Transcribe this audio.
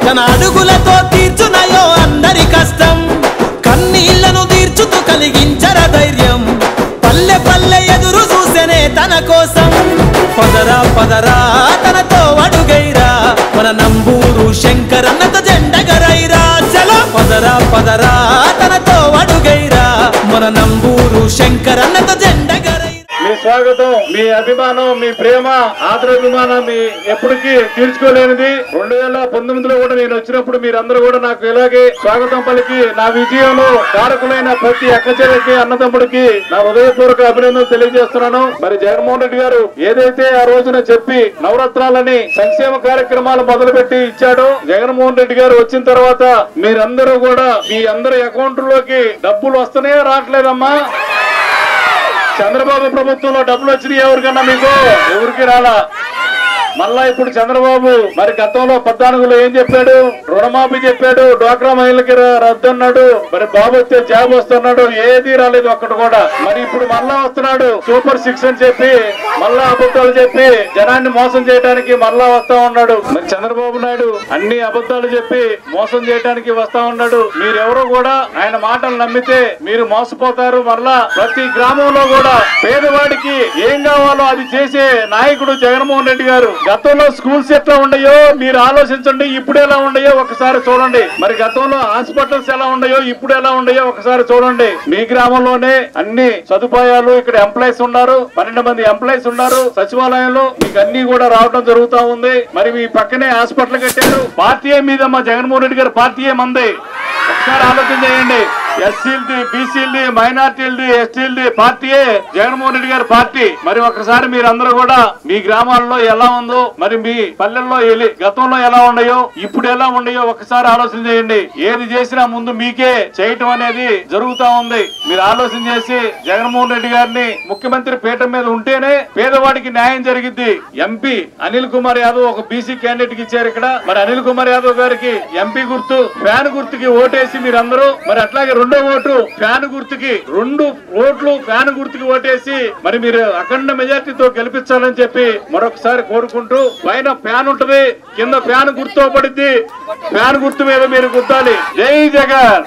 తన అడుగులతో తీర్చునయో అందరి కష్టం కన్నీళ్లను తీర్చుతూ కలిగించర ధైర్యం పల్లె పల్లె ఎదురు చూసెనే తన కోసం పదరా పదరా తనతో అడుగైరా మన నంబూరు శంకరన్నతో జెండగరైరా చలో పదరా పదరా తనతో అడుగైరా మన నంబూరు శంకరన్నతో జెండగరైరా మీ స్వాగతం మీ అభిమానం మీ ప్రేమ ఆదరాభిమానం మీ ఎప్పటికీ తీర్చుకోలేనిది 2019లో కూడా నేను వచ్చినప్పుడు మీరందరూ కూడా నాకు ఇలాగే స్వాగతం పలికి నా విజయంలో కారకులైన ప్రతి అక్కచెల్లెకి అన్నదమ్ముడికి నా హృదయపూర్వక అభినందనలు తెలియజేస్తున్నాను మరి జగన్మోహన్ రెడ్డి గారు ఏదైతే ఆ రోజున చెప్పి నవరత్నాలని సంక్షేమ కార్యక్రమాలు మొదలుపెట్టి ఇచ్చాడో జగన్మోహన్ రెడ్డి గారు వచ్చిన తర్వాత మీరందరూ కూడా మీ అందరి అకౌంట్లోకి డబ్బులు వస్తూనే రావట్లేదమ్మా చంద్రబాబు ప్రభుత్వంలో డబ్బులు వచ్చినాయి ఎవరికన్నా మీకు ఎవరికి రాలా మళ్ళా ఇప్పుడు చంద్రబాబు మరి గతంలో 14లో ఏం చెప్పాడు రుణమాఫీ చెప్పాడు డ్వాక్రా మహిళలకి రద్దు అన్నాడు మరి బాబు వస్తే జాబ్ వస్తున్నాడు ఏది రాలేదు ఒక్కటి కూడా మరి ఇప్పుడు మళ్ళా వస్తున్నాడు సూపర్ 6 అని చెప్పి మళ్ళా అబద్ధాలు చెప్పి జనాన్ని మోసం చేయడానికి మళ్ళా వస్తా ఉన్నాడు మరి చంద్రబాబు నాయుడు అన్ని అబద్ధాలు చెప్పి మోసం చేయడానికి వస్తా ఉన్నాడు మీరెవరో కూడా ఆయన మాటలు నమ్మితే మీరు మోసపోతారు మళ్ళా ప్రతి గ్రామంలో కూడా పేదవాడికి ఏం కావాలో అది చేసే నాయకుడు జగన్మోహన్ రెడ్డి గారు గతంలో స్కూల్స్ ఎట్లా ఉన్నాయో మీరు ఆలోచించండి ఇప్పుడు ఎలా ఉన్నాయో ఒకసారి చూడండి మరి గతంలో హాస్పిటల్స్ ఎలా ఉన్నాయో ఇప్పుడు ఎలా ఉన్నాయో ఒకసారి చూడండి మీ గ్రామంలోనే అన్ని సదుపాయాలు ఇక్కడ ఎంప్లాయీస్ ఉన్నారు 12 మంది ఎంప్లాయీస్ ఉన్నారు సచివాలయంలో మీకు అన్ని కూడా రావడం జరుగుతా ఉంది మరి మీ పక్కనే హాస్పిటల్ కట్టారు పార్టీ మీద మా జగన్మోహన్ రెడ్డి గారు పార్టీ మంది ఒకసారి ఆలోచన చేయండి ఎస్సీలది బీసీలది మైనార్టీలది ఎస్టీలది పార్టీయే జగన్మోహన్ రెడ్డి గారి పార్టీ మరి ఒకసారి మీరందరూ కూడా మీ గ్రామాల్లో ఎలా ఉందో మరి మీ పల్లెల్లో గతంలో ఎలా ఉన్నాయో ఇప్పుడు ఎలా ఉన్నాయో ఒకసారి ఆలోచన చేయండి ఏది చేసినా ముందు మీకే చేయటం అనేది జరుగుతా ఉంది మీరు ఆలోచన చేసి జగన్మోహన్ రెడ్డి గారిని ముఖ్యమంత్రి పీఠం మీద ఉంటేనే పేదవాడికి న్యాయం జరిగిద్ది ఎంపీ అనిల్ కుమార్ యాదవ్ ఒక బీసీ క్యాండిడేట్ కి ఇచ్చారు ఇక్కడ మరి అనిల్ కుమార్ యాదవ్ గారికి ఎంపీ గుర్తు ఫ్యాన్ గుర్తుకి ఓటేసి మీరందరూ మరి అట్లాగే రెండో ఓటు ఫ్యాన్ గుర్తుకి 2 ఓట్లు ఫ్యాన్ గుర్తుకి ఓటేసి మరి మీరు అఖండ మెజార్టీతో గెలిపించాలని చెప్పి మరొకసారి కోరుకుంటూ పైన ఫ్యాన్ ఉంటది కింద ఫ్యాన్ గుర్తు పడిద్ది ఫ్యాన్ గుర్తు మీద మీరు గుర్తాలి జై జగన్